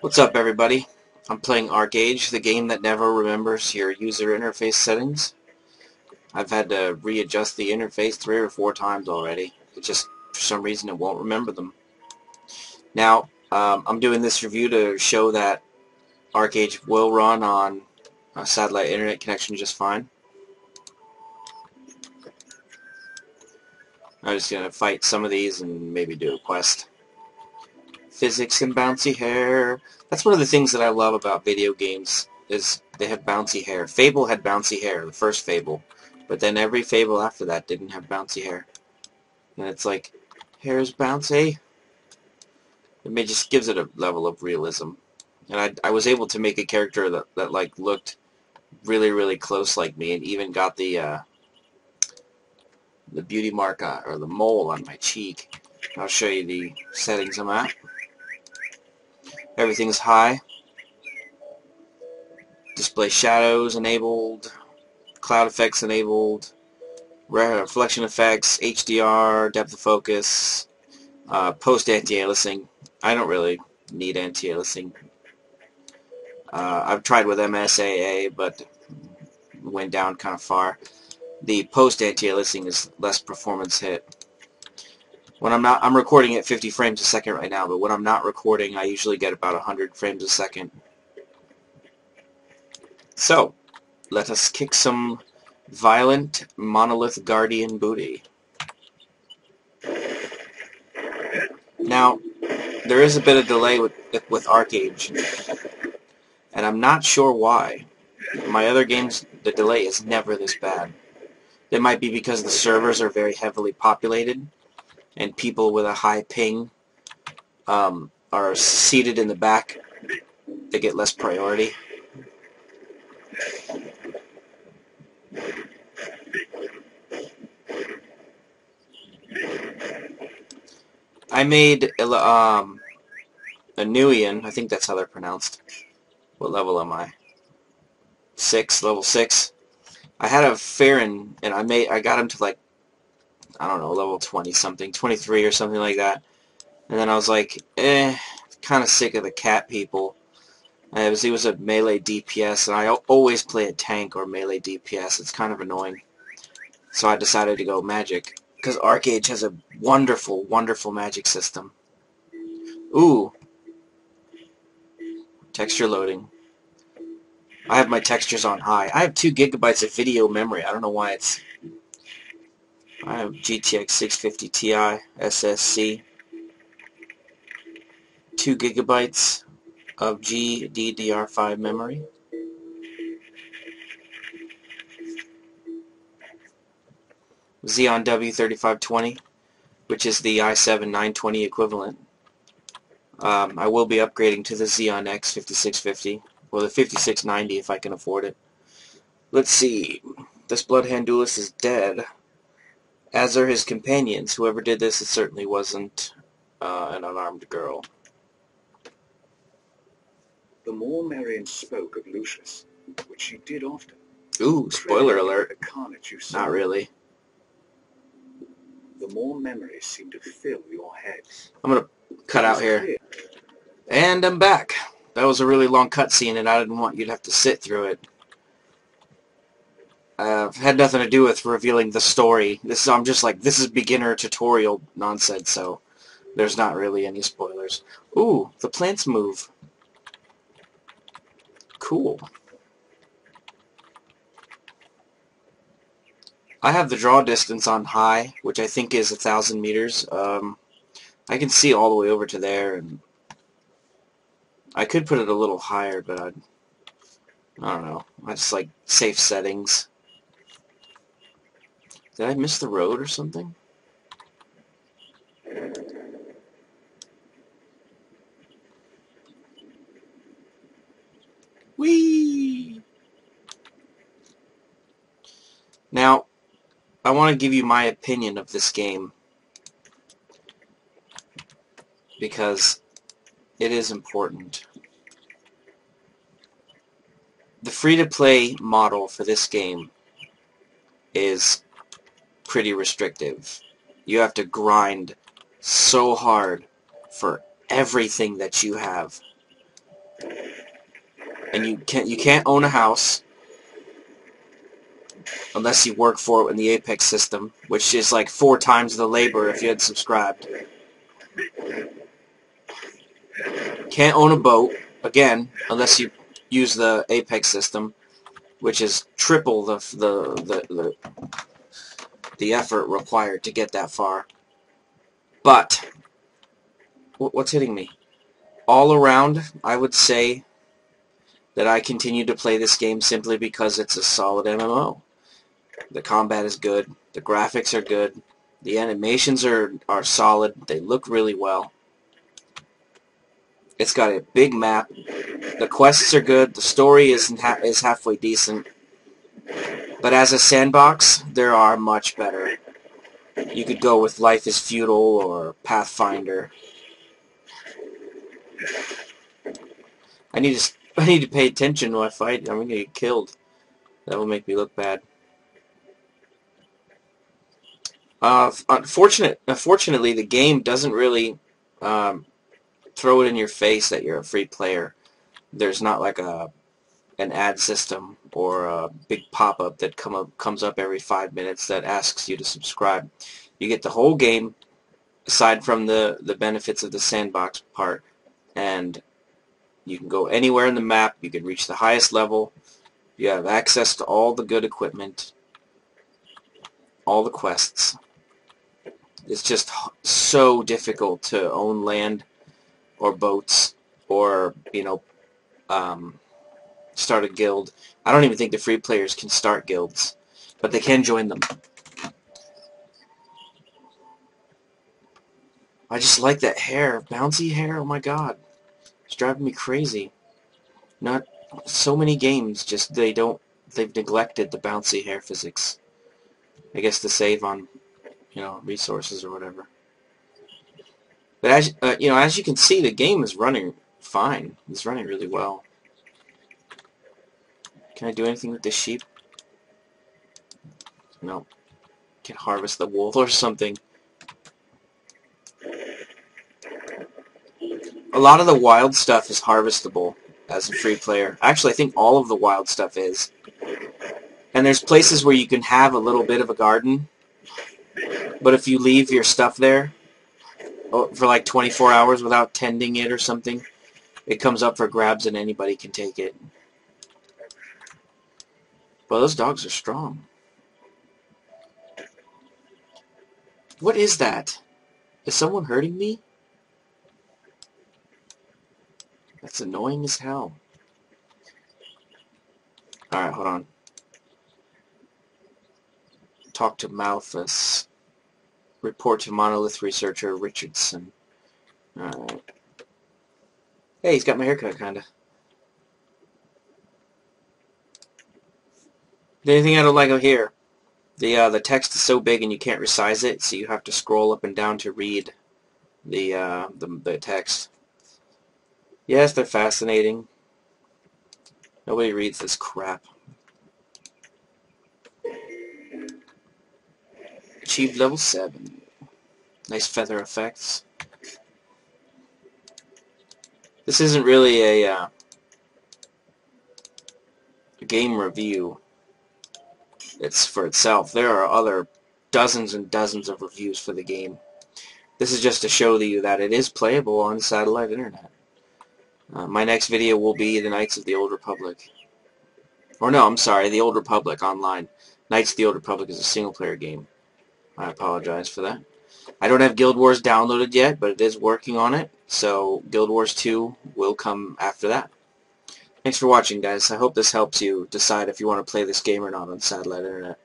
What's up, everybody? I'm playing Archeage, the game that never remembers your user interface settings. I've had to readjust the interface 3 or 4 times already. It just, for some reason, it won't remember them. Now, I'm doing this review to show that Archeage will run on a satellite internet connection just fine. I'm just going to fight some of these and maybe do a quest. Physics and bouncy hair. That's one of the things that I love about video games, is they have bouncy hair. Fable had bouncy hair, the first Fable, but then every Fable after that didn't have bouncy hair. And it's like, hair's bouncy. It just gives it a level of realism. And I was able to make a character that like looked really close like me, and even got the beauty mark or the mole on my cheek. I'll show you the settings I'm at. Everything's high. Display shadows enabled. Cloud effects enabled. Reflection effects. HDR. Depth of focus. Post anti-aliasing. I don't really need anti-aliasing. I've tried with MSAA, but went down kind of far. The post anti-aliasing is less performance hit. When I'm recording at 50 frames a second right now, but when I'm not recording, I usually get about 100 frames a second. So, let us kick some violent Monolith Guardian booty. Now, there is a bit of delay with Archeage, and I'm not sure why. My other games, the delay is never this bad. It might be because the servers are very heavily populated, and people with a high ping are seated in the back. They get less priority. I made a Nuian. I think that's how they're pronounced. What level am I? 6, level 6. I had a Farron, and I got him to like, I don't know, level 20 something, 23 or something like that. And then I was like, kind of sick of the cat people. He was a melee DPS, and I always play a tank or melee DPS. It's kind of annoying. So I decided to go magic, because Archeage has a wonderful magic system. Ooh. Texture loading. I have my textures on high. I have 2 GB of video memory. I don't know why it's... I have GTX 650 Ti SSC. 2 GB of DDR3 memory. Xeon W3520, which is the i7-920 equivalent. I will be upgrading to the Xeon X 5650, or the 5690 if I can afford it. Let's see. This Bloodhand Duelist is dead, as are his companions. Whoever did this, it certainly wasn't an unarmed girl. The more Marion spoke of Lucius, which she did often. Ooh, spoiler alert. The carnage you saw. Not really. The more memories seem to fill your head. I'm gonna cut out here. And I'm back. That was a really long cutscene, and I didn't want you to have to sit through it. Had nothing to do with revealing the story. I'm just like, this is beginner tutorial nonsense, so there's not really any spoilers. Ooh, the plants move. Cool. I have the draw distance on high, which I think is 1,000 meters. I can see all the way over to there, and I could put it a little higher, but I don't know. I just like safe settings. Did I miss the road or something? Whee! Now, I want to give you my opinion of this game, because it is important. The free-to-play model for this game is pretty restrictive. You have to grind so hard for everything that you have. and you can't own a house unless you work for it in the Apex system, which is like 4 times the labor if you had subscribed. Can't own a boat, again, unless you use the Apex system, which is triple the effort required to get that far. But what's hitting me? All around, I would say that I continue to play this game simply because it's a solid MMO. The combat is good, the graphics are good, the animations are solid, they look really well. It's got a big map, the quests are good, the story is halfway decent. But as a sandbox, there are much better. You could go with Life is Feudal or Pathfinder. I need to pay attention when I fight. I'm gonna get killed. That will make me look bad. Unfortunately, the game doesn't really throw it in your face that you're a free player. There's not like an ad system or a big pop-up that comes up every 5 minutes that asks you to subscribe. You get the whole game, aside from the benefits of the sandbox part, and you can go anywhere in the map. You can reach the highest level. You have access to all the good equipment, all the quests. It's just so difficult to own land or boats or, start a guild. I don't even think the free players can start guilds, but they can join them. I just like that hair, bouncy hair. Oh my god, it's driving me crazy. Not so many games, just they've neglected the bouncy hair physics. I guess to save on, resources or whatever. But as you can see, the game is running fine. It's running really well. Can I do anything with this sheep? No. Can harvest the wool or something. A lot of the wild stuff is harvestable as a free player. Actually, I think all of the wild stuff is. And there's places where you can have a little bit of a garden, but if you leave your stuff there for like 24 hours without tending it or something, it comes up for grabs and anybody can take it. Well, those dogs are strong. What is that? Is someone hurting me? That's annoying as hell. Alright, hold on. Talk to Malthus. Report to Monolith Researcher Richardson. Alright. Hey, he's got my haircut, kinda. The only thing I don't like out here, the text is so big and you can't resize it, so you have to scroll up and down to read the text. Yes, they're fascinating. Nobody reads this crap. Achieved level 7. Nice feather effects. This isn't really a game review. It's for itself. There are other dozens and dozens of reviews for the game. This is just to show you that it is playable on satellite internet. My next video will be the Knights of the Old Republic. Or no, I'm sorry, the Old Republic online. Knights of the Old Republic is a single-player game. I apologize for that. I don't have Guild Wars downloaded yet, but it is working on it. So Guild Wars 2 will come after that. Thanks for watching, guys. I hope this helps you decide if you want to play this game or not on satellite internet.